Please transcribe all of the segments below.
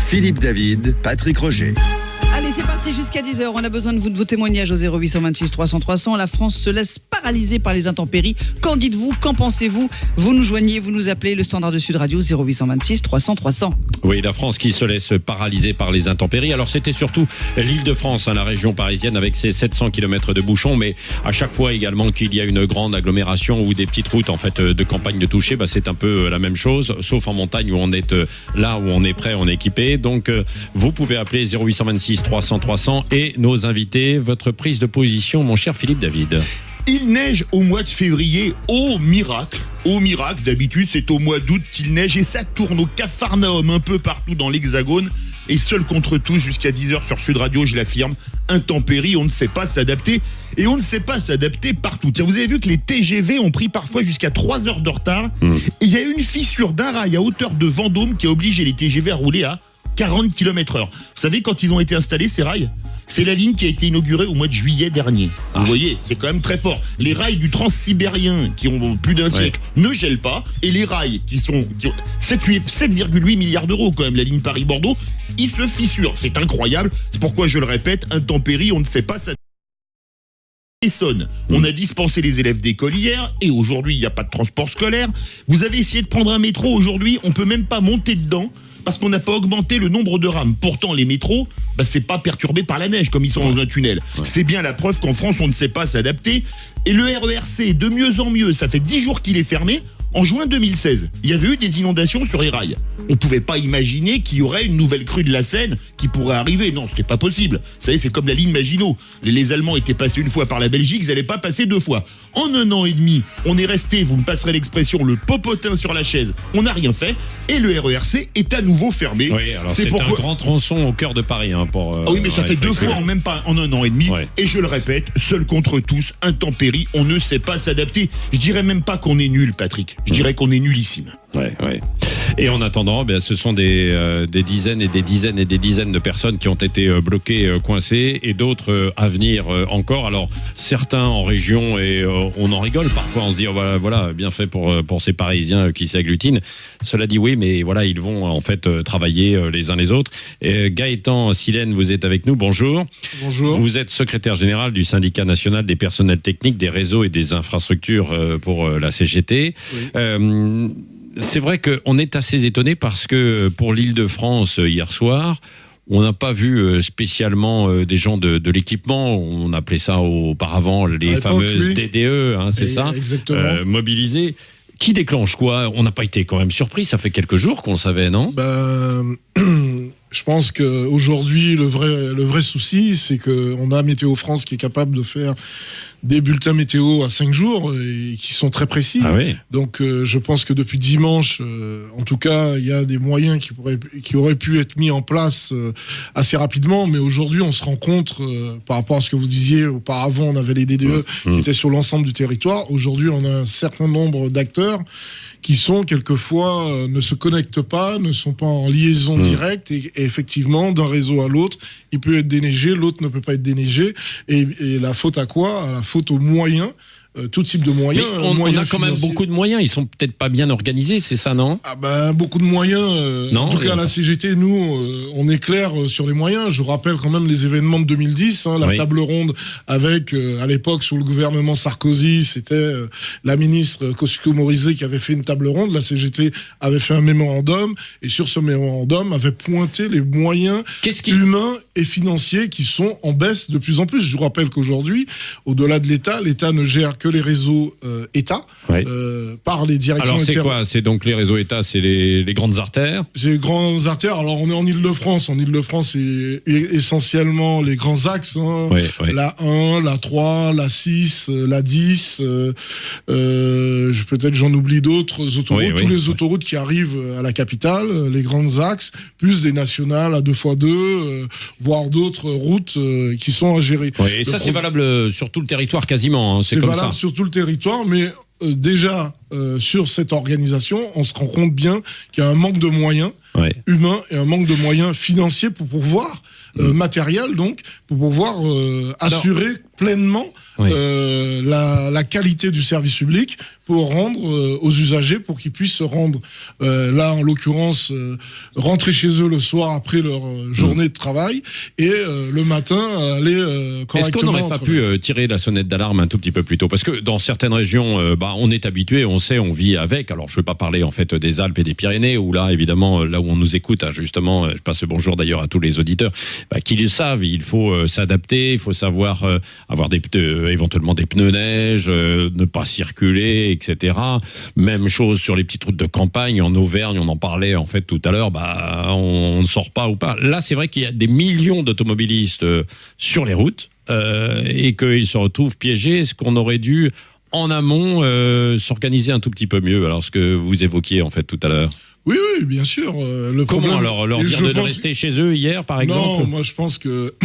Philippe David, Patrick Roger. Allez, c'est parti jusqu'à 10h. On a besoin de vos témoignages au 0826 300 300. La France se laisse paralyser par les intempéries. Qu'en dites-vous? Qu'en pensez-vous? Vous nous joignez, vous nous appelez, le standard de Sud Radio 0826 300 300. Oui, la France qui se laisse paralyser par les intempéries. Alors c'était surtout l'Île-de-France, la région parisienne avec ses 700 km de bouchons, mais à chaque fois également qu'il y a une grande agglomération ou des petites routes en fait de campagne de toucher, c'est un peu la même chose, sauf en montagne où on est là où on est prêt, on est équipé. Donc vous pouvez appeler 0826 300 300 et nos invités, votre prise de position, mon cher Philippe David. Il neige au mois de février, au miracle. Au miracle, d'habitude, c'est au mois d'août qu'il neige et ça tourne au Capharnaüm un peu partout dans l'Hexagone. Et seul contre tous, jusqu'à 10h sur Sud Radio, je l'affirme, intempéries, on ne sait pas s'adapter. Et on ne sait pas s'adapter partout. Tiens, vous avez vu que les TGV ont pris parfois jusqu'à 3 heures de retard. Et il y a une fissure d'un rail à hauteur de Vendôme qui a obligé les TGV à rouler à 40 km/h. Vous savez, quand ils ont été installés, ces rails, c'est la ligne qui a été inaugurée au mois de juillet dernier. Vous voyez, c'est quand même très fort. Les rails du transsibérien, qui ont plus d'un siècle, ne gèlent pas. Et les rails, qui ont 7,8 milliards d'euros quand même, la ligne Paris-Bordeaux, ils se fissurent. C'est incroyable. C'est pourquoi, je le répète, intempéries, on ne sait pas ça. Essonne. On a dispensé les élèves d'école hier et aujourd'hui, il n'y a pas de transport scolaire. Vous avez essayé de prendre un métro aujourd'hui, on peut même pas monter dedans. Parce qu'on n'a pas augmenté le nombre de rames. Pourtant, les métros, c'est pas perturbé par la neige, comme ils sont dans un tunnel. C'est bien la preuve qu'en France, on ne sait pas s'adapter. Et le RERC, de mieux en mieux, ça fait 10 jours qu'il est fermé. En juin 2016, il y avait eu des inondations sur les rails. On ne pouvait pas imaginer qu'il y aurait une nouvelle crue de la Seine qui pourrait arriver. Non, ce n'était pas possible. Vous savez, c'est comme la ligne Maginot. Les Allemands étaient passés une fois par la Belgique, ils n'allaient pas passer 2 fois. En 1 an et demi, on est resté, vous me passerez l'expression, le popotin sur la chaise. On n'a rien fait et le RERC est à nouveau fermé. Oui, alors c'est un grand tronçon au cœur de Paris. Oui, mais ça fait 2 fois en 1 an et demi. Ouais. Et je le répète, seul contre tous, intempéries, on ne sait pas s'adapter. Je dirais même pas qu'on est nul, Patrick. Je dirais qu'on est nullissime. Ouais. Et en attendant, ce sont des dizaines et des dizaines et des dizaines de personnes qui ont été bloquées, coincées, et d'autres à venir encore. Alors certains en région, et on en rigole parfois, on se dit voilà, bien fait pour ces Parisiens qui s'agglutinent. Cela dit, oui, mais voilà, ils vont en fait travailler les uns les autres. Et Gaëtan Silène, vous êtes avec nous. Bonjour. Bonjour. Vous êtes secrétaire général du syndicat national des personnels techniques des réseaux et des infrastructures pour la CGT. Oui. C'est vrai qu'on est assez étonné parce que pour l'Île-de-France hier soir, on n'a pas vu spécialement des gens de l'équipement. On appelait ça auparavant les fameuses DDE, c'est ça, mobilisés. Qui déclenche quoi? On n'a pas été quand même surpris, ça fait quelques jours qu'on le savait, non? Je pense qu'aujourd'hui, le vrai souci, c'est qu'on a Météo France qui est capable de faire des bulletins météo à 5 jours et qui sont très précis. Ah oui. Donc je pense que depuis dimanche, en tout cas, il y a des moyens qui auraient pu être mis en place assez rapidement. Mais aujourd'hui, on se rend compte, par rapport à ce que vous disiez, auparavant, on avait les DDE qui étaient sur l'ensemble du territoire. Aujourd'hui, on a un certain nombre d'acteurs qui sont quelquefois ne se connectent pas, ne sont pas en liaison directe et effectivement d'un réseau à l'autre, il peut être déneigé, l'autre ne peut pas être déneigé et la faute à quoi? La faute aux moyens. Tout type de moyens. Mais on a quand même beaucoup de moyens. Ils sont peut-être pas bien organisés, c'est ça, non? Beaucoup de moyens. En tout cas, à la CGT, nous, on est clair sur les moyens. Je rappelle quand même les événements de 2010, la table ronde avec, à l'époque, sous le gouvernement Sarkozy, c'était la ministre Kosciusko Morizet qui avait fait une table ronde. La CGT avait fait un mémorandum et sur ce mémorandum avait pointé les moyens humains et financiers qui sont en baisse de plus en plus. Je vous rappelle qu'aujourd'hui, au-delà de l'État ne gère que les réseaux État par les directions. Alors c'est quoi? C'est donc les réseaux État, c'est les grandes artères? C'est les grandes artères. Alors on est en Île-de-France. En Île-de-France, c'est essentiellement les grands axes. La 1, la 3, la 6, la 10. Peut-être j'en oublie d'autres autoroutes. Tous les autoroutes qui arrivent à la capitale, les grands axes, plus des nationales à 2x2, voire d'autres routes qui sont à gérer. Et ça, c'est valable sur tout le territoire quasiment. C'est comme ça. Sur tout le territoire, mais déjà sur cette organisation, on se rend compte bien qu'il y a un manque de moyens humains et un manque de moyens financiers pour pouvoir matériel, donc, pour pouvoir assurer pleinement la qualité du service public pour rendre aux usagers, pour qu'ils puissent se rendre, là en l'occurrence, rentrer chez eux le soir après leur journée de travail et le matin aller correctement. Est-ce qu'on n'aurait pas pu tirer la sonnette d'alarme un tout petit peu plus tôt? Parce que dans certaines régions, on est habitué, on sait, on vit avec. Alors je ne veux pas parler en fait des Alpes et des Pyrénées, où là évidemment, là où on nous écoute, justement, je passe le bonjour d'ailleurs à tous les auditeurs, qui le savent, il faut s'adapter, il faut savoir avoir éventuellement des pneus neige, ne pas circuler, etc. Même chose sur les petites routes de campagne. En Auvergne, on en parlait en fait tout à l'heure, on ne sort pas ou pas. Là, c'est vrai qu'il y a des millions d'automobilistes sur les routes et qu'ils se retrouvent piégés. Est-ce qu'on aurait dû, en amont, s'organiser un tout petit peu mieux? Alors, ce que vous évoquiez en fait tout à l'heure. Oui, bien sûr. Comment leur dire de rester chez eux hier, par exemple? Non, moi je pense que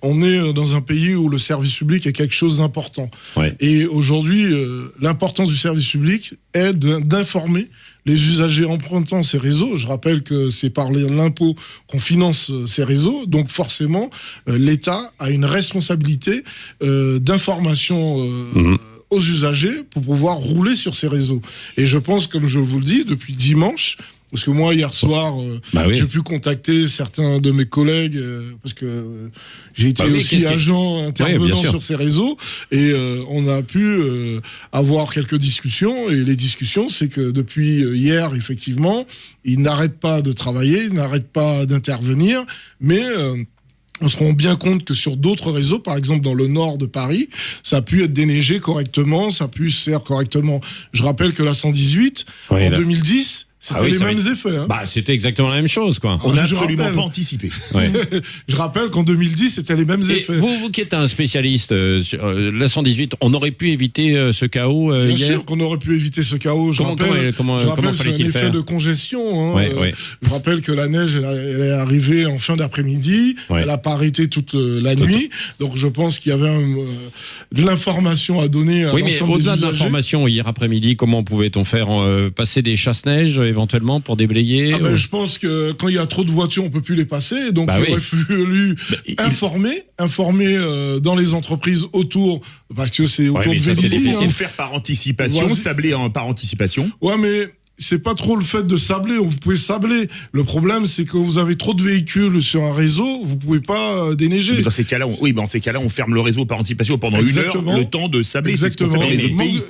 on est dans un pays où le service public est quelque chose d'important. Ouais. Et aujourd'hui, l'importance du service public est d'informer les usagers empruntant ces réseaux. Je rappelle que c'est par l'impôt qu'on finance ces réseaux. Donc forcément, l'État a une responsabilité d'information aux usagers pour pouvoir rouler sur ces réseaux. Et je pense, comme je vous le dis, depuis dimanche, parce que moi, hier soir, j'ai pu contacter certains de mes collègues, parce que j'ai été aussi agent intervenant sur ces réseaux, et on a pu avoir quelques discussions, et les discussions, c'est que depuis hier, effectivement, ils n'arrêtent pas de travailler, ils n'arrêtent pas d'intervenir, mais on se rend bien compte que sur d'autres réseaux, par exemple dans le nord de Paris, ça a pu être déneigé correctement, ça a pu se faire correctement. Je rappelle que la 118, en 2010... C'était les mêmes effets. Hein. C'était exactement la même chose, quoi. On n'a absolument pas anticipé. Je rappelle qu'en 2010, c'était les mêmes effets. Vous qui êtes un spécialiste sur la 118, on aurait pu éviter ce chaos hier? Bien sûr qu'on aurait pu éviter ce chaos. Je rappelle c'est un effet de congestion. Je rappelle que la neige, elle est arrivée en fin d'après-midi. Elle n'a pas arrêté toute la nuit. Donc je pense qu'il y avait de l'information à donner à l'ensemble des usagers. Oui, mais au-delà de l'information, hier après-midi, comment pouvait-on faire passer des chasse-neige éventuellement pour déblayer? Je pense que quand il y a trop de voitures, on peut plus les passer. Donc il aurait fallu informer dans les entreprises autour, parce que c'est autour de Vélizy. Il faut faire par anticipation, sabler par anticipation. Ouais, mais c'est pas trop le fait de sabler. Vous pouvez sabler. Le problème, c'est que vous avez trop de véhicules sur un réseau, vous pouvez pas déneiger. Mais dans ces cas-là, on ferme le réseau par anticipation pendant une heure, le temps de sabler. Exactement.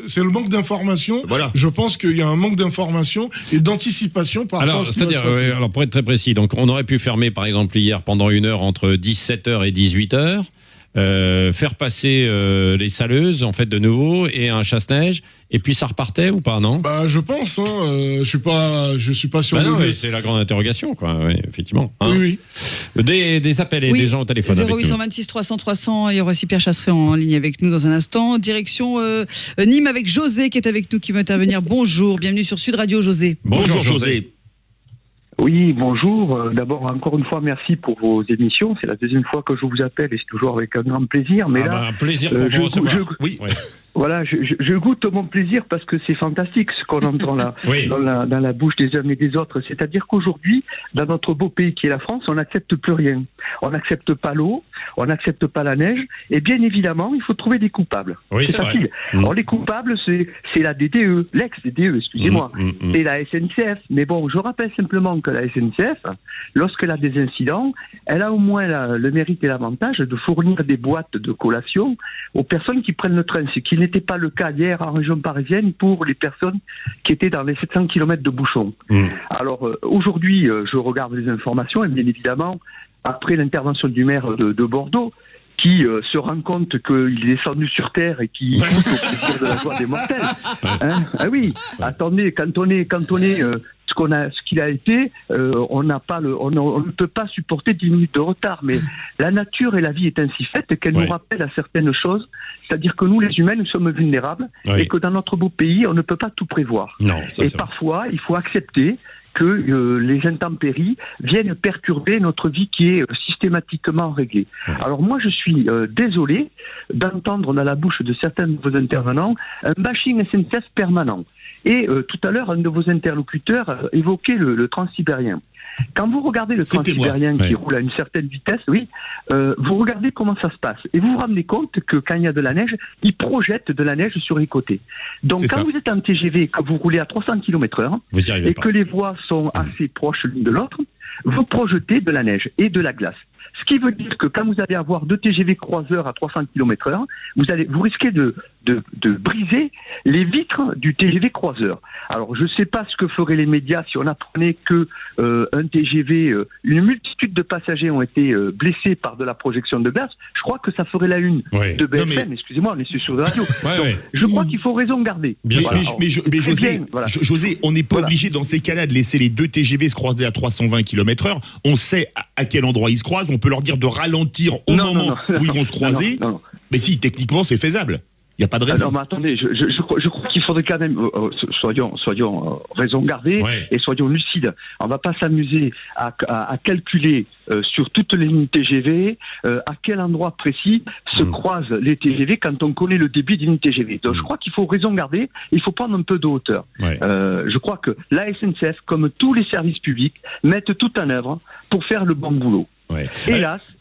C'est le manque d'information. Voilà. Je pense qu'il y a un manque d'information et d'anticipation par rapport à ce qui va se passer. Alors, pour être très précis, donc on aurait pu fermer, par exemple, hier pendant une heure entre 17h et 18h. Faire passer les saleuses en fait de nouveau et un chasse-neige, et puis ça repartait ou pas, non? Je pense, je suis pas sûr. Non, c'est la grande interrogation, quoi. Oui, effectivement. Oui. Des appels et des gens au téléphone. 0826 300 300. Il y aura aussi Pierre Chasseret en ligne avec nous dans un instant. Direction Nîmes avec José qui est avec nous, qui va intervenir. Bonjour, bienvenue sur Sud Radio, José. Bonjour José. Oui, bonjour. D'abord, encore une fois, merci pour vos émissions. C'est la deuxième fois que je vous appelle et c'est toujours avec un grand plaisir. Mais un plaisir pour vous recevoir. Voilà, je goûte mon plaisir parce que c'est fantastique ce qu'on entend là, dans la bouche des uns et des autres. C'est-à-dire qu'aujourd'hui, dans notre beau pays qui est la France, on n'accepte plus rien. On n'accepte pas l'eau, on n'accepte pas la neige, et bien évidemment, il faut trouver des coupables. Oui, c'est facile. Alors les coupables, c'est la DDE, l'ex-DDE, excusez-moi, c'est la SNCF. Mais bon, je rappelle simplement que la SNCF, lorsqu'elle a des incidents, elle a au moins le mérite et l'avantage de fournir des boîtes de collation aux personnes qui prennent le train, ce qui n'était pas le cas hier en région parisienne pour les personnes qui étaient dans les 700 km de bouchons. Alors aujourd'hui, je regarde les informations et bien évidemment, après l'intervention du maire de Bordeaux, qui se rend compte qu'il est descendu sur terre et qui goûte au plaisir de la joie des mortels. Ah oui, attendez, quand on est ce qu'il a été, on ne peut pas supporter 10 minutes de retard. Mais la nature et la vie est ainsi faite qu'elle nous rappelle à certaines choses. C'est-à-dire que nous, les humains, nous sommes vulnérables et que dans notre beau pays, on ne peut pas tout prévoir. Et parfois, il faut accepter que les intempéries viennent perturber notre vie qui est systématiquement réglée. Alors moi, je suis désolé d'entendre dans la bouche de certains de vos intervenants un bashing SNCF permanent. Et tout à l'heure, un de vos interlocuteurs évoquait le transsibérien. Quand vous regardez le transsibérien qui roule à une certaine vitesse, vous regardez comment ça se passe. Et vous vous rendez compte que quand il y a de la neige, il projette de la neige sur les côtés. Donc quand vous êtes en TGV, que vous roulez à 300 km/h, et que les voies sont assez proches l'une de l'autre, vous projetez de la neige et de la glace. Ce qui veut dire que quand vous allez avoir 2 TGV croiseurs à 300 km/h, vous risquez de briser les vitres du TGV croiseur. Alors, je ne sais pas ce que feraient les médias si on apprenait que un TGV, une multitude de passagers ont été blessés par de la projection de glace. Je crois que ça ferait la une de BFM. Excusez-moi, on est sur la radio. Je crois qu'il faut raison garder. José, on n'est pas obligé dans ces cas-là de laisser les 2 TGV se croiser à 320 km/h. On sait à quel endroit ils se croisent. On peut leur dire de ralentir au moment où ils vont se croiser. Mais si, techniquement, c'est faisable. Il n'y a pas de raison. Non, mais attendez, je crois qu'il faudrait quand même, soyons raison gardée et soyons lucides. On ne va pas s'amuser à calculer sur toutes les lignes TGV à quel endroit précis se croisent les TGV quand on connaît le débit d'une TGV. Donc je crois qu'il faut raison garder, il faut prendre un peu de hauteur. Je crois que la SNCF, comme tous les services publics, mettent tout en œuvre pour faire le bon boulot.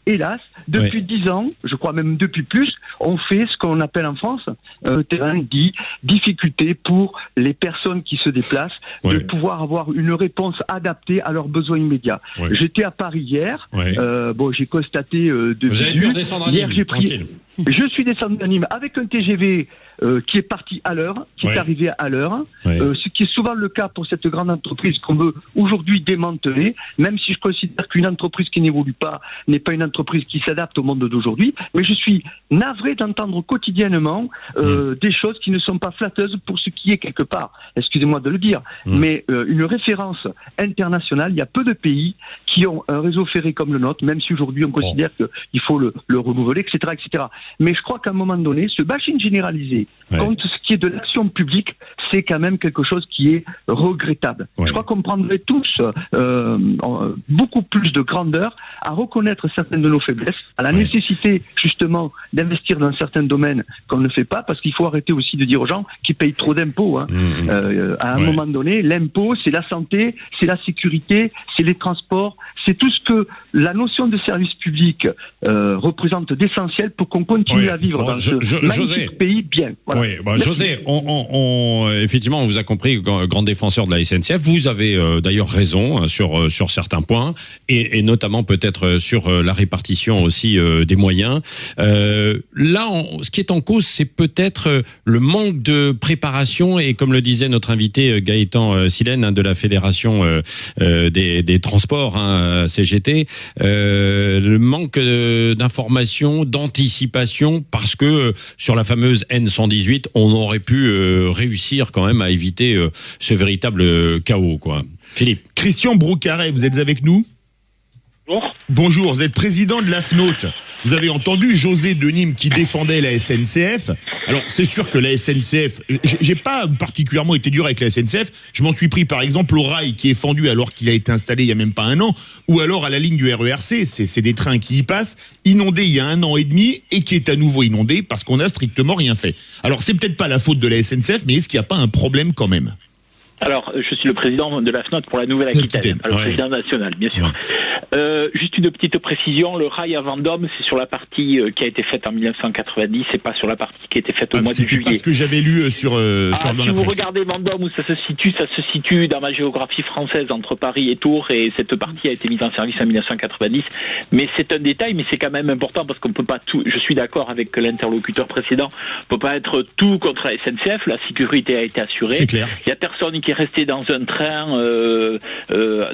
Hélas, depuis 10 ans, je crois même depuis plus, on fait ce qu'on appelle en France un terrain dit difficulté pour les personnes qui se déplacent de pouvoir avoir une réponse adaptée à leurs besoins immédiats. J'étais à Paris hier, j'ai constaté Vous avez pu redescendre à Nîmes, tranquille. Je suis descendu à Nîmes avec un TGV qui est parti à l'heure, qui est arrivé à l'heure, ce qui est souvent le cas pour cette grande entreprise qu'on veut aujourd'hui démanteler, même si je considère qu'une entreprise qui n'évolue pas n'est pas une entreprise qui s'adapte au monde d'aujourd'hui, mais je suis navré d'entendre quotidiennement des choses qui ne sont pas flatteuses pour ce qui est quelque part, excusez-moi de le dire, mais une référence internationale, il y a peu de pays qui ont un réseau ferré comme le nôtre, même si aujourd'hui on considère qu'il faut le renouveler, etc., etc. Mais je crois qu'à un moment donné, ce bashing généralisé contre ce qui est de l'action publique, c'est quand même quelque chose qui est regrettable. Je crois qu'on prendrait tous beaucoup plus de grandeur à reconnaître certaines de nos faiblesses, à la nécessité justement d'investir dans certains domaines qu'on ne fait pas, parce qu'il faut arrêter aussi de dire aux gens qui payent trop d'impôts. À un moment donné, l'impôt, c'est la santé, c'est la sécurité, c'est les transports, c'est tout ce que la notion de service public représente d'essentiel pour qu'on continue à vivre dans ce magnifique pays bien. José, effectivement, on vous a compris, grand défenseur de la SNCF. Vous avez d'ailleurs raison sur certains points, et notamment peut-être sur la répartition aussi des moyens. Là, ce qui est en cause, c'est peut-être le manque de préparation, et comme le disait notre invité Gaëtan Silène de la Fédération des transports, CGT, le manque d'information, d'anticipation, parce que sur la fameuse N118, on aurait pu réussir quand même à éviter ce véritable chaos, quoi. Philippe. Christian Broucaret, vous êtes avec nous ? Bonjour, vous êtes président de l'AFNOT. Vous avez entendu José de Nîmes qui défendait la SNCF. Alors, c'est sûr que la SNCF, j'ai pas particulièrement été dur avec la SNCF. Je m'en suis pris par exemple au rail qui est fendu alors qu'il a été installé il y a même pas un an, ou alors à la ligne du RERC. C'est des trains qui y passent, inondés il y a 1 an et demi et qui est à nouveau inondé parce qu'on a strictement rien fait. Alors, c'est peut-être pas la faute de la SNCF, mais est-ce qu'il n'y a pas un problème quand même ? Alors, je suis le président de l'AFNOT pour la Nouvelle-Aquitaine, le président national, bien sûr. Juste une petite précision, le rail à Vendôme, c'est sur la partie qui a été faite en 1990, c'est pas sur la partie qui a été faite au mois de juillet. C'est parce que j'avais lu sur dans si la presse. vous regardez Vendôme où ça se situe dans ma géographie française entre Paris et Tours, et cette partie a été mise en service en 1990. Mais c'est un détail, mais c'est quand même important parce qu'on peut pas tout. Je suis d'accord avec l'interlocuteur précédent. On peut pas être tout contre la SNCF. La sécurité a été assurée. C'est clair. Il y a personne qui est resté dans un train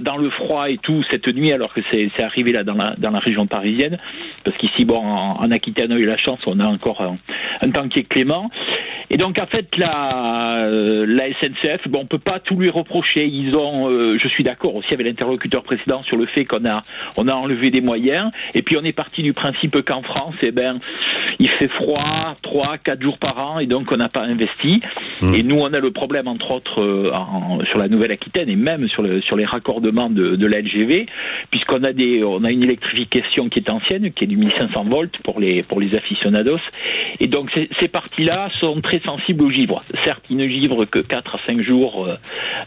dans le froid et tout cette nuit, alors que c'est arrivé là dans la région parisienne, parce qu'ici en Aquitaine on a eu la chance, on a encore un temps qui est clément. Et donc en fait la SNCF, on peut pas tout lui reprocher. Ils ont, je suis d'accord aussi avec l'interlocuteur précédent sur le fait qu'on a enlevé des moyens. Et puis on est parti du principe qu'en France, il fait froid 3-4 jours par an et donc on n'a pas investi. Et nous, on a le problème, entre autres, sur la Nouvelle-Aquitaine et même sur les raccordements de la LGV, puisqu'on a une électrification qui est ancienne, qui est du 1500 volts pour les aficionados. Et donc, ces parties-là sont très sensibles au givre. Certes, ils ne givrent que 4 à 5 jours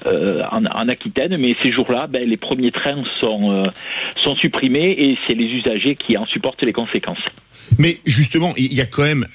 en Aquitaine, mais ces jours-là, les premiers trains sont supprimés et c'est les usagers qui en supportent les conséquences. Mais justement, il y a quand même...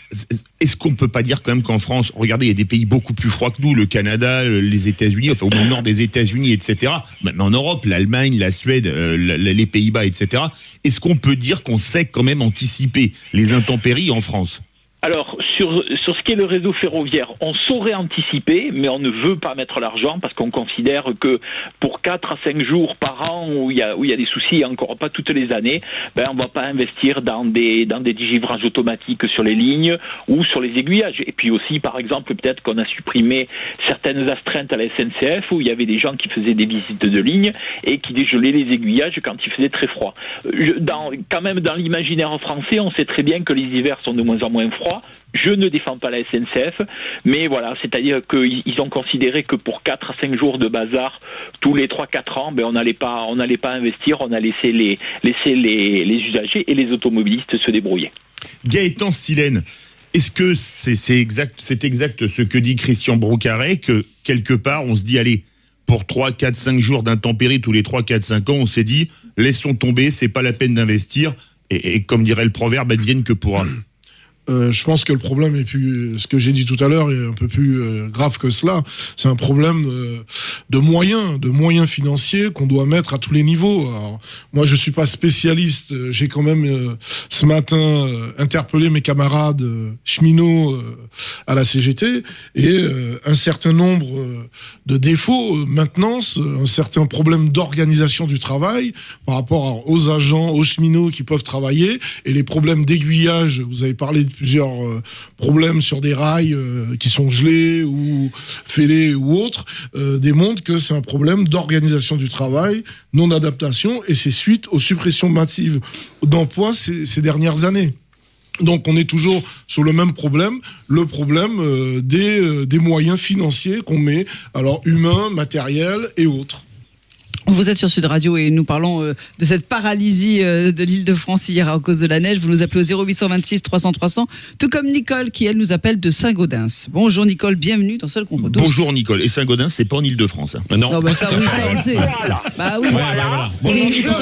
Est-ce qu'on peut pas dire quand même qu'en France, regardez, il y a des pays beaucoup plus froids que nous, le Canada, les États-Unis, enfin au nord des États-Unis, etc. Mais en Europe, l'Allemagne, la Suède, les Pays-Bas, etc. Est-ce qu'on peut dire qu'on sait quand même anticiper les intempéries en France ? Alors, sur ce qui est le réseau ferroviaire, on saurait anticiper, mais on ne veut pas mettre l'argent parce qu'on considère que pour 4 à 5 jours par an où il y a des soucis, et encore pas toutes les années, on va pas investir dans des digivrages automatiques sur les lignes ou sur les aiguillages. Et puis aussi, par exemple, peut-être qu'on a supprimé certaines astreintes à la SNCF où il y avait des gens qui faisaient des visites de ligne et qui dégelaient les aiguillages quand il faisait très froid. Quand même, dans l'imaginaire français, on sait très bien que les hivers sont de moins en moins froids. Je ne défends pas la SNCF, mais voilà, c'est-à-dire qu'ils ont considéré que pour 4 à 5 jours de bazar, tous les 3-4 ans, on n'allait pas investir, on a laissé les usagers et les automobilistes se débrouiller. Gaëtan Silène, est-ce que c'est exact ce que dit Christian Broucaret, que quelque part on se dit, allez, pour 3, 4, 5 jours d'intempéries tous les 3, 4, 5 ans, on s'est dit, laissons tomber, c'est pas la peine d'investir, et comme dirait le proverbe, advienne que pourra. Je pense que le problème est plus, ce que j'ai dit tout à l'heure est un peu plus grave que cela. C'est un problème de moyens financiers qu'on doit mettre à tous les niveaux. Alors, moi, je suis pas spécialiste. J'ai quand même ce matin interpellé mes camarades cheminots à la CGT et un certain nombre de défauts, maintenance, un certain problème d'organisation du travail par rapport aux agents, aux cheminots qui peuvent travailler et les problèmes d'aiguillage. Vous avez parlé de plusieurs problèmes sur des rails qui sont gelés ou fêlés ou autres, démontrent que c'est un problème d'organisation du travail, non-adaptation, et c'est suite aux suppressions massives d'emplois ces dernières années. Donc on est toujours sur le même problème, le problème des moyens financiers qu'on met, alors humains, matériels et autres. Vous êtes sur Sud Radio et nous parlons de cette paralysie de l'Île-de-France hier à cause de la neige. Vous nous appelez au 0826 300 300, tout comme Nicole qui, elle, nous appelle de Saint-Gaudens. Bonjour Nicole, bienvenue dans Seul contre tous. Bonjour Nicole, et Saint-Gaudens, c'est pas en Île-de-France. Hein. Non, ça on le sait. Voilà. Bah oui. Voilà. Bonjour Nicole.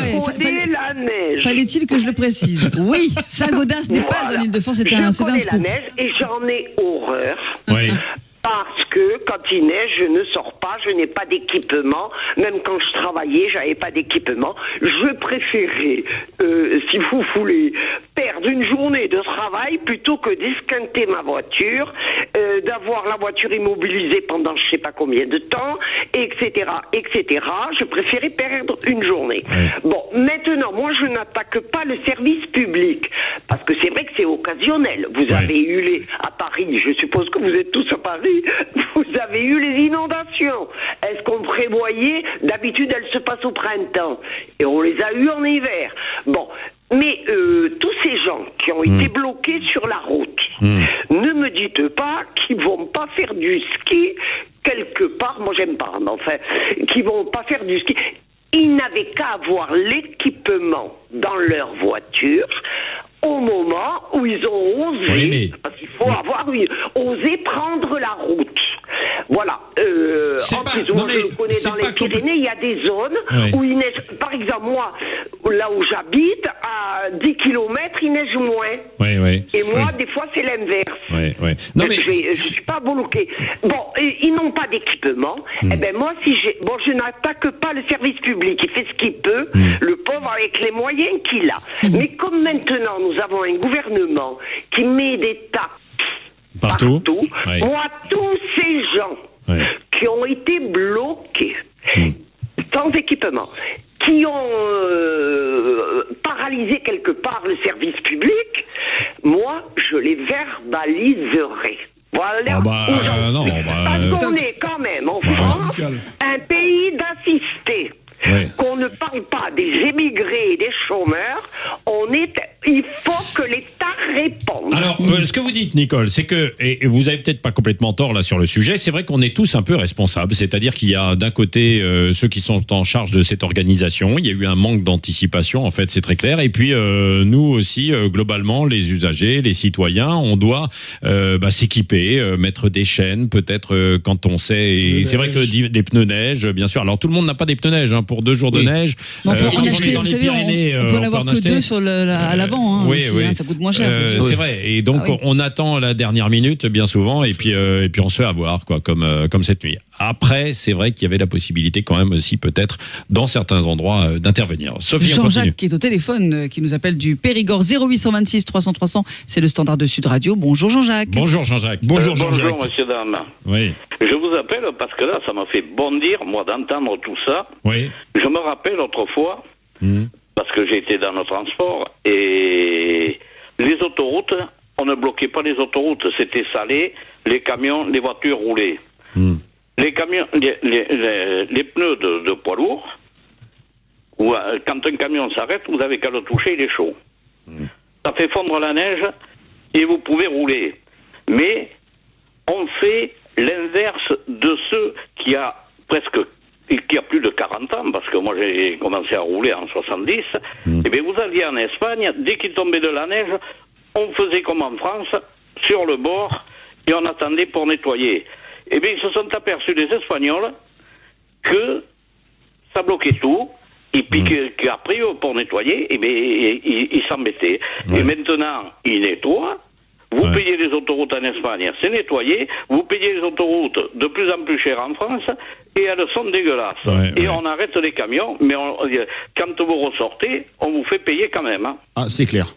La neige. Fallait-il que je le précise? Oui, Saint-Gaudens n'est pas en Île-de-France, c'est un scoop. Je connais la neige et j'en ai horreur. Oui. Parce que quand il neige, je ne sors pas, je n'ai pas d'équipement. Même quand je travaillais, j'avais pas d'équipement. Je préférais, si vous voulez, perdre une journée de travail plutôt que d'esquinter ma voiture, d'avoir la voiture immobilisée pendant je sais pas combien de temps, etc., etc. Je préférais perdre une journée. Bon, maintenant, moi, je n'attaque pas le service public parce que c'est vrai que c'est occasionnel. Vous avez eu à Paris, je suppose que vous êtes tous à Paris. Vous avez eu les inondations. Est-ce qu'on prévoyait? D'habitude, elles se passent au printemps. Et on les a eues en hiver. Bon. Mais tous ces gens qui ont été bloqués sur la route, ne me dites pas qu'ils vont pas faire du ski quelque part. Moi, j'aime pas, mais enfin, qu'ils vont pas faire du ski. Ils n'avaient qu'à avoir l'équipement dans leur voiture au moment où ils ont osé, parce qu'il faut avoir osé prendre la route. Voilà. En plus, moi, je connais dans les Pyrénées, il y a des zones où il neige. Par exemple, moi, là où j'habite, à 10 km, il neige moins. Et moi, des fois, c'est l'inverse. Non, mais je suis pas bloqué. Bon, ils n'ont pas d'équipement. Eh ben, moi, je n'attaque pas le service public. Il fait ce qu'il peut, le pauvre, avec les moyens qu'il a. Mais comme maintenant, nous avons un gouvernement qui met des taxes partout. Moi, tous ces gens qui ont été bloqués, sans équipement, qui ont paralysé quelque part le service public, moi, je les verbaliserai. Voilà. Parce qu'on est quand même en France un pays d'assistés. Qu'on ne parle pas des émigrés et des chômeurs, il faut que l'État réponde. Alors, Ce que vous dites, Nicole, c'est que, et vous avez peut-être pas complètement tort là sur le sujet, c'est vrai qu'on est tous un peu responsables. C'est-à-dire qu'il y a d'un côté ceux qui sont en charge de cette organisation. Il y a eu un manque d'anticipation, en fait, c'est très clair. Et puis nous aussi, globalement, les usagers, les citoyens, on doit s'équiper, mettre des chaînes, peut-être quand on sait. Et c'est vrai que des pneus neige, bien sûr. Alors tout le monde n'a pas des pneus neige pour 2 jours de neige. On peut en acheter, vous savez, on peut en avoir que 2 à l'avant. Oui, aussi, ça coûte moins cher. C'est vrai. Et donc on attend la dernière minute bien souvent, et puis on se fait avoir quoi, comme cette nuit. Après, c'est vrai qu'il y avait la possibilité quand même aussi peut-être dans certains endroits d'intervenir. Sophie, Jean-Jacques qui est au téléphone, qui nous appelle du Périgord, 0826 300 300. C'est le standard de Sud Radio. Bonjour Jean-Jacques. Bonjour Jean-Jacques. Bonjour Jean-Jacques. Bonjour messieurs dames. Oui. Je vous appelle parce que là, ça m'a fait bondir, moi, d'entendre tout ça. Oui. Je me rappelle autrefois, parce que j'ai été dans le transport, et les autoroutes, on ne bloquait pas les autoroutes, c'était salé, les camions, les voitures roulaient. Les camions, les pneus de poids lourds, quand un camion s'arrête, vous avez qu'à le toucher, il est chaud. Ça fait fondre la neige et vous pouvez rouler. Mais on fait l'inverse de ceux qui a plus de 40 ans, parce que moi j'ai commencé à rouler en 70, et bien vous alliez en Espagne, dès qu'il tombait de la neige, on faisait comme en France, sur le bord, et on attendait pour nettoyer. Et bien ils se sont aperçus, les Espagnols, que ça bloquait tout, et puis qu'après, pour nettoyer, et bien ils s'embêtaient. Ouais. Et maintenant, ils nettoient. Vous payez les autoroutes en Espagne, c'est nettoyé. Vous payez les autoroutes de plus en plus cher en France, et elles sont dégueulasses. Et on arrête les camions, mais quand vous ressortez, on vous fait payer quand même. Hein. Ah, c'est clair.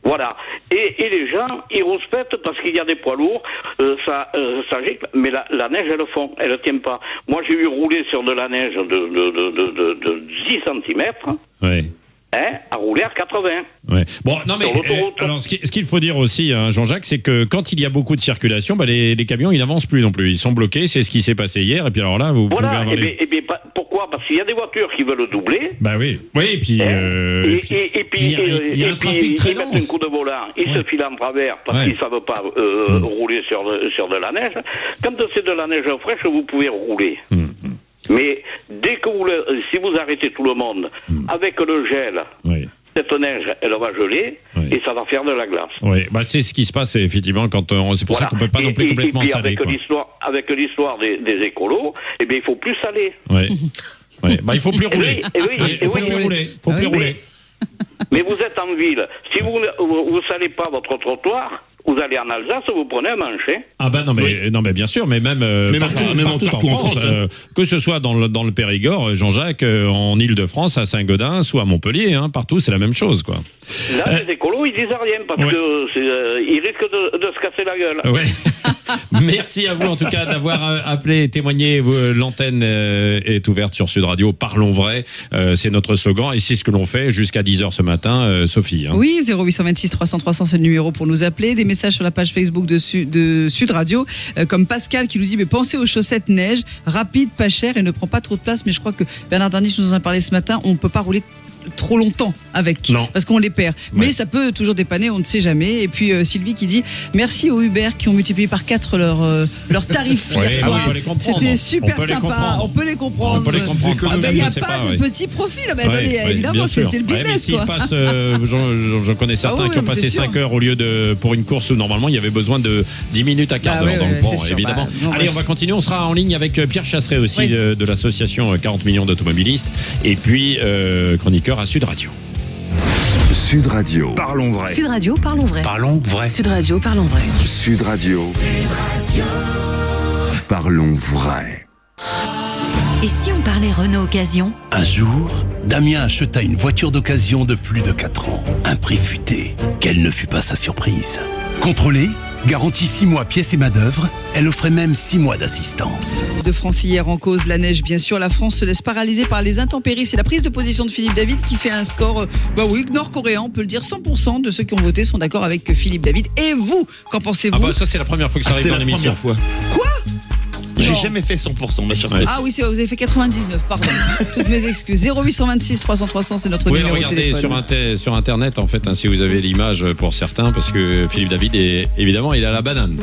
Voilà. Et les gens, ils rouspètent parce qu'il y a des poids lourds, ça gicle, mais la neige, elle fond, elle ne tient pas. Moi, j'ai eu rouler sur de la neige de 10 cm. À rouler à 80. Bon, non mais alors ce qu'il faut dire aussi, hein, Jean-Jacques, c'est que quand il y a beaucoup de circulation, les camions ils n'avancent plus non plus, ils sont bloqués. C'est ce qui s'est passé hier. Et puis alors là, vous pouvez avoir pourquoi ? Parce qu'il y a des voitures qui veulent doubler. Et puis il y a un trafic très dense. Ils mettent un coup de volant, ils se filent en travers parce qu'ils ne savent pas rouler sur de la neige. Quand c'est de la neige fraîche, vous pouvez rouler. Mais dès que si vous arrêtez tout le monde avec le gel, cette neige, elle va geler et ça va faire de la glace. C'est ce qui se passe effectivement quand c'est pour ça qu'on peut pas non plus complètement saler. Avec l'histoire des écolos, eh bien il faut plus saler. Il faut plus rouler. Il faut plus rouler. Mais vous êtes en ville. Si vous ne salez pas votre trottoir, vous allez en Alsace, vous prenez un manche. Non mais bien sûr, mais même partout en France, que ce soit dans le Périgord, Jean-Jacques, en Île-de-France, à Saint-Gaudens ou à Montpellier, partout c'est la même chose quoi. Là, les écolos ils disent rien parce que ils risquent de se casser la gueule. Merci à vous en tout cas d'avoir appelé, témoigné. L'antenne est ouverte sur Sud Radio. Parlons vrai, c'est notre slogan et c'est ce que l'on fait jusqu'à 10h ce matin, Sophie. Oui, 0826 300 300 c'est le numéro pour nous appeler. Des messages sur la page Facebook de Sud Radio, comme Pascal qui nous dit mais pensez aux chaussettes neige, rapide, pas cher et ne prend pas trop de place. Mais je crois que Bernard Darniche nous en a parlé ce matin. On ne peut pas rouler trop longtemps avec, parce qu'on les perd. Mais ça peut toujours dépanner, on ne sait jamais. Et puis Sylvie qui dit merci aux Uber qui ont multiplié par 4 leurs tarifs hier soir. C'était super sympa. On peut les comprendre. Il n'y a pas de petit profit là. Attendez, évidemment, c'est le business. J'en connais certains qui ont passé 5 heures au lieu pour une course où normalement il y avait besoin de 10 minutes à quart d'heure dans le pont, évidemment. Allez, on va continuer. On sera en ligne avec Pierre Chasseret aussi de l'association 40 millions d'automobilistes et puis chroniqueur à Sud Radio. Sud Radio. Parlons vrai. Sud Radio, parlons vrai. Parlons vrai. Sud Radio, parlons vrai. Sud Radio. Parlons vrai. Et si on parlait Renault Occasion ? Un jour, Damien acheta une voiture d'occasion de plus de 4 ans. Un prix futé. Quelle ne fut pas sa surprise ? Contrôlée, garantie 6 mois pièces et main-d'œuvre, elle offrait même 6 mois d'assistance. De France hier en cause, la neige bien sûr. La France se laisse paralyser par les intempéries. C'est la prise de position de Philippe David qui fait un score, nord-coréen, on peut le dire. 100% de ceux qui ont voté sont d'accord avec Philippe David. Et vous, qu'en pensez-vous ? Ça c'est la première fois que ça arrive dans l'émission. Quoi ? J'ai Non. jamais fait 100%, ma chère Sophie. Ah oui, c'est vrai, vous avez fait 99, pardon. Toutes mes excuses. 0826 300 300, c'est notre Vous pouvez le numéro de regarder téléphone. sur Internet, en fait, si vous avez l'image pour certains, parce que Philippe David, évidemment, il a la banane.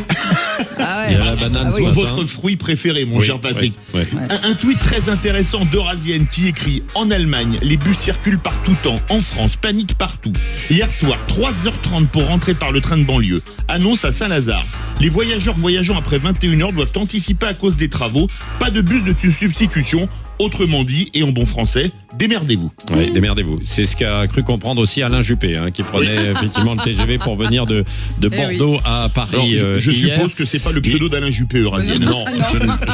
Ah Il ouais. a la banane Ah ce oui. matin. Votre fruit préféré, mon Oui, cher Patrick. oui. Un tweet très intéressant d'Eurasienne qui écrit: en Allemagne, les bus circulent par tout temps. En France, panique partout. Hier soir, 3h30 pour rentrer par le train de banlieue. Annonce à Saint-Lazare. Les voyageurs voyageant après 21h doivent anticiper à cause des travaux. Pas de bus de substitution. Autrement dit, et en bon français, démerdez-vous. Oui, démerdez-vous. C'est ce qu'a cru comprendre aussi Alain Juppé, qui prenait effectivement le TGV pour venir de Bordeaux à Paris. Alors, je hier. suppose que c'est pas le pseudo d'Alain Juppé, Eurasienne. Non,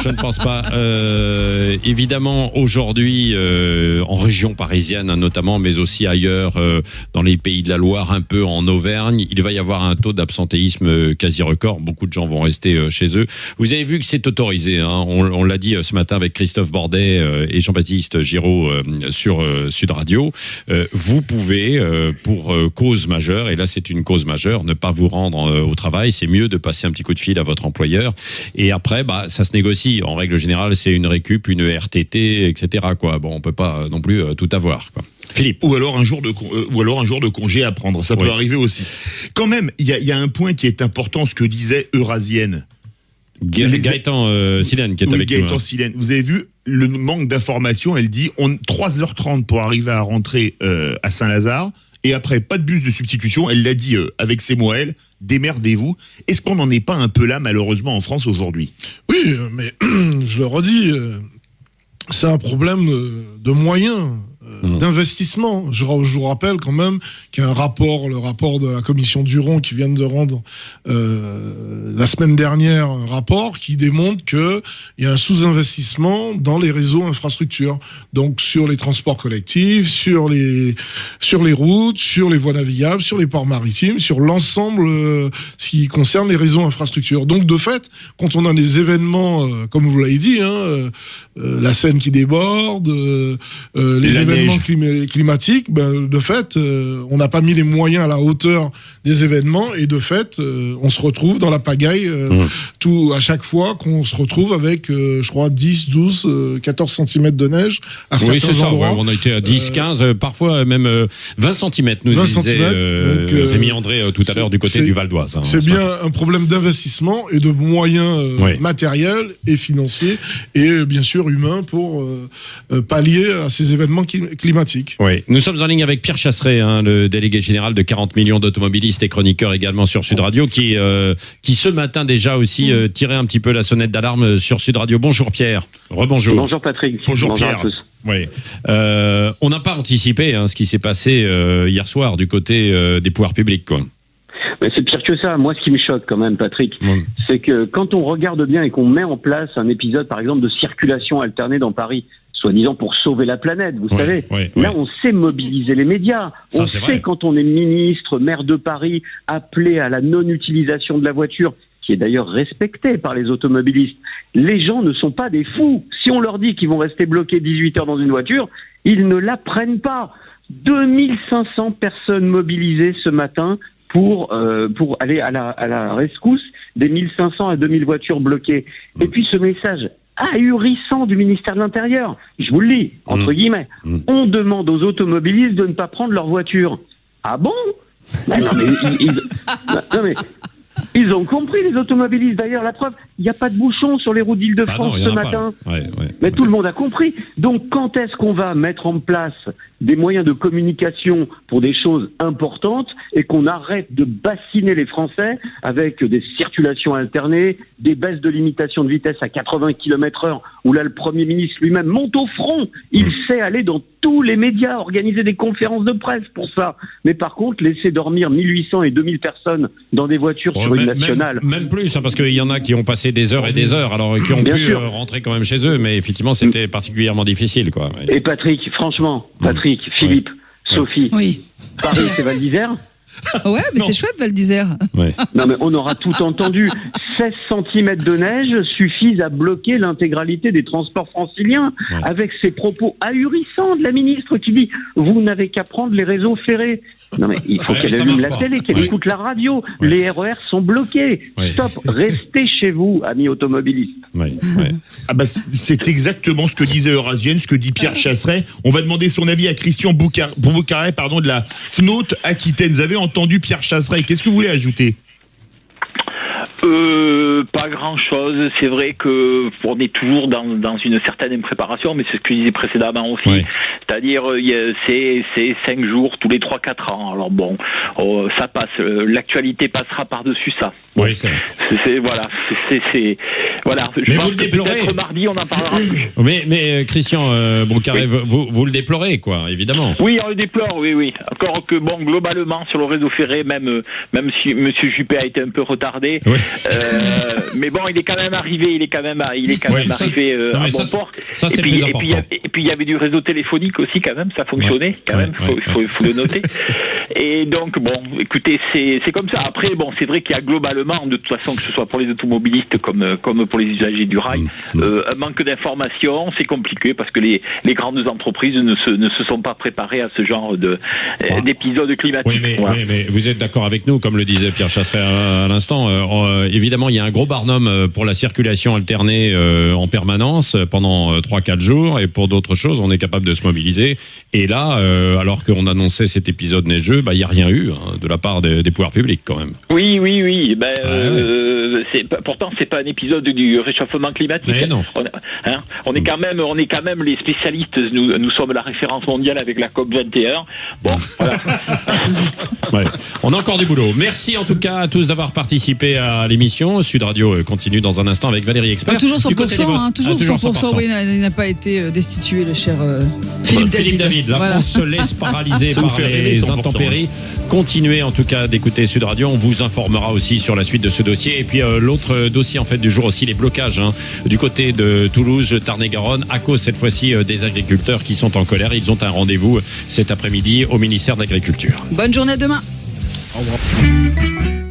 je ne pense pas. Évidemment, aujourd'hui, en région parisienne notamment, mais aussi ailleurs, dans les pays de la Loire, un peu en Auvergne, il va y avoir un taux d'absentéisme quasi record. Beaucoup de gens vont rester chez eux. Vous avez vu que c'est autorisé. On l'a dit ce matin avec Christophe Bordet et Jean-Baptiste Giraud sur Sud Radio. Vous pouvez, pour cause majeure, et là c'est une cause majeure, ne pas vous rendre au travail. C'est mieux de passer un petit coup de fil à votre employeur. Et après, ça se négocie. En règle générale, c'est une récup, une RTT, etc. Quoi. Bon, on peut pas non plus tout avoir, quoi. Philippe. Ou alors un jour de congé à prendre. Ça peut arriver aussi. Quand même, il y a un point qui est important, ce que disait Eurasienne. Gaëtan Silène qui est avec nous. Gaëtan Silène. Vous avez vu le manque d'informations. Elle dit 3h30 pour arriver à rentrer à Saint-Lazare. Et après, pas de bus de substitution. Elle l'a dit avec ses mots, elle. Démerdez-vous. Est-ce qu'on n'en est pas un peu là, malheureusement, en France aujourd'hui? Oui, mais je le redis, c'est un problème de moyens. D'investissement. Je vous rappelle quand même qu'il y a le rapport de la commission Duron qui vient de rendre la semaine dernière un rapport qui démontre qu'il y a un sous-investissement dans les réseaux infrastructures. Donc sur les transports collectifs, sur les routes, sur les voies navigables, sur les ports maritimes, sur l'ensemble ce qui concerne les réseaux infrastructures. Donc de fait, quand on a des événements, comme vous l'avez dit, la Seine qui déborde, les événements climatiques, de fait, on n'a pas mis les moyens à la hauteur des événements et de fait, on se retrouve dans la pagaille à chaque fois qu'on se retrouve avec, je crois, 10, 12, 14 cm de neige à certains endroits. Oui, c'est ça, on a été à 10, 15, parfois même 20 cm, nous disait Rémi André tout à l'heure du côté du Val d'Oise. C'est bien un problème d'investissement et de moyens matériels et financiers et bien sûr humains pour pallier à ces événements climatiques. Oui, nous sommes en ligne avec Pierre Chasseret, le délégué général de 40 millions d'automobilistes et chroniqueur également sur Sud Radio, qui ce matin déjà aussi tirait un petit peu la sonnette d'alarme sur Sud Radio. Bonjour Pierre. Rebonjour. Bonjour Patrick. Bonjour Pierre. À tous. Oui. On n'a pas anticipé ce qui s'est passé hier soir du côté des pouvoirs publics, quoi. Mais c'est pire que ça. Moi, ce qui me choque quand même, Patrick, c'est que quand on regarde bien et qu'on met en place un épisode, par exemple, de circulation alternée dans Paris, soi-disant pour sauver la planète, vous savez. Là, on sait mobiliser les médias. On sait quand on est ministre, maire de Paris, appelé à la non-utilisation de la voiture, qui est d'ailleurs respectée par les automobilistes. Les gens ne sont pas des fous. Si on leur dit qu'ils vont rester bloqués 18 heures dans une voiture, ils ne la prennent pas. 2500 personnes mobilisées ce matin pour aller à la rescousse des 1500 à 2000 voitures bloquées. Et puis ce message ahurissant du ministère de l'Intérieur, je vous le lis, entre guillemets, on demande aux automobilistes de ne pas prendre leur voiture. Ah bon? Non mais ils ont compris, les automobilistes. D'ailleurs, la preuve, il n'y a pas de bouchon sur les routes d'Île-de-France ce matin. Mais tout le monde a compris. Donc, quand est-ce qu'on va mettre en place des moyens de communication pour des choses importantes et qu'on arrête de bassiner les Français avec des circulations alternées, des baisses de limitation de vitesse à 80 km/h, où là, le Premier ministre lui-même monte au front. Il sait aller dans tous les médias, organiser des conférences de presse pour ça. Mais par contre, laisser dormir 1800 et 2000 personnes dans des voitures sur une nationale. Même plus, parce qu'il y en a qui ont passé des heures et des heures, alors qui ont pu rentrer quand même chez eux, mais effectivement, c'était particulièrement difficile, quoi. Et Patrick, franchement, Philippe, Sophie, Paris, c'est Val d'Isère? Ouais, mais c'est chouette, Val d'Isère. Non, mais on aura tout entendu. 16 cm de neige suffisent à bloquer l'intégralité des transports franciliens, avec ces propos ahurissants de la ministre qui dit « Vous n'avez qu'à prendre les réseaux ferrés ». Non mais il faut qu'elle allume la télé, qu'elle écoute la radio. Les RER sont bloqués. Stop, restez chez vous, amis automobilistes. Ah bah, c'est exactement ce que disait Eurasienne, ce que dit Pierre Chasseret. On va demander son avis à Christian Boucaret, de la FNOT Aquitaine. Vous avez entendu Pierre Chasseret. Qu'est-ce que vous voulez ajouter ? Pas grand-chose. C'est vrai que on est toujours dans une certaine impréparation, mais c'est ce que je disais précédemment aussi. C'est-à-dire, c'est 5 jours tous les 3-4 ans. Alors bon, ça passe. L'actualité passera par-dessus ça. Oui, c'est voilà. Je pense que peut-être mardi, on en parlera plus. Mais Christian Boucaret, vous le déplorez, quoi, évidemment. Oui, on le déplore, oui. Encore que, bon, globalement, sur le réseau ferré, même si M. Juppé a été un peu retardé, mais bon, il est quand même arrivé, arrivé à bon port. Ça, c'est le plus important. Et puis, il y avait du réseau téléphonique aussi, quand même, ça fonctionnait, faut le noter. Et donc, bon, écoutez, c'est comme ça. Après, bon, c'est vrai qu'il y a globalement, de toute façon, que ce soit pour les automobilistes comme pour les usagers du rail, un manque d'information, c'est compliqué parce que les grandes entreprises ne se sont pas préparées à ce genre d'épisodes climatiques. Oui, mais vous êtes d'accord avec nous, comme le disait Pierre Chasseret à l'instant. Évidemment, il y a un gros barnum pour la circulation alternée en permanence pendant 3-4 jours, et pour d'autres choses, on est capable de se mobiliser. Et là, alors qu'on annonçait cet épisode neigeux, il n'y a rien eu de la part des pouvoirs publics quand même. Oui. Pourtant, c'est pas un épisode du réchauffement climatique. Mais non. On est quand même les spécialistes. Nous sommes la référence mondiale avec la COP 21. Bon, voilà. On a encore du boulot. Merci en tout cas à tous d'avoir participé à l'émission. Sud Radio continue dans un instant avec Valérie Expert. Toujours 100%, toujours 100%. Oui, il n'a pas été destitué, le cher Philippe David. La France se laisse paralyser par les intempéries. Continuez en tout cas d'écouter Sud Radio. On vous informera aussi sur la suite de ce dossier. Et puis l'autre dossier en fait du jour aussi, les blocages du côté de Toulouse, Tarn-et-Garonne, à cause cette fois-ci des agriculteurs qui sont en colère. Ils ont un rendez-vous cet après-midi au ministère de l'Agriculture. Bonne journée à demain. Au revoir.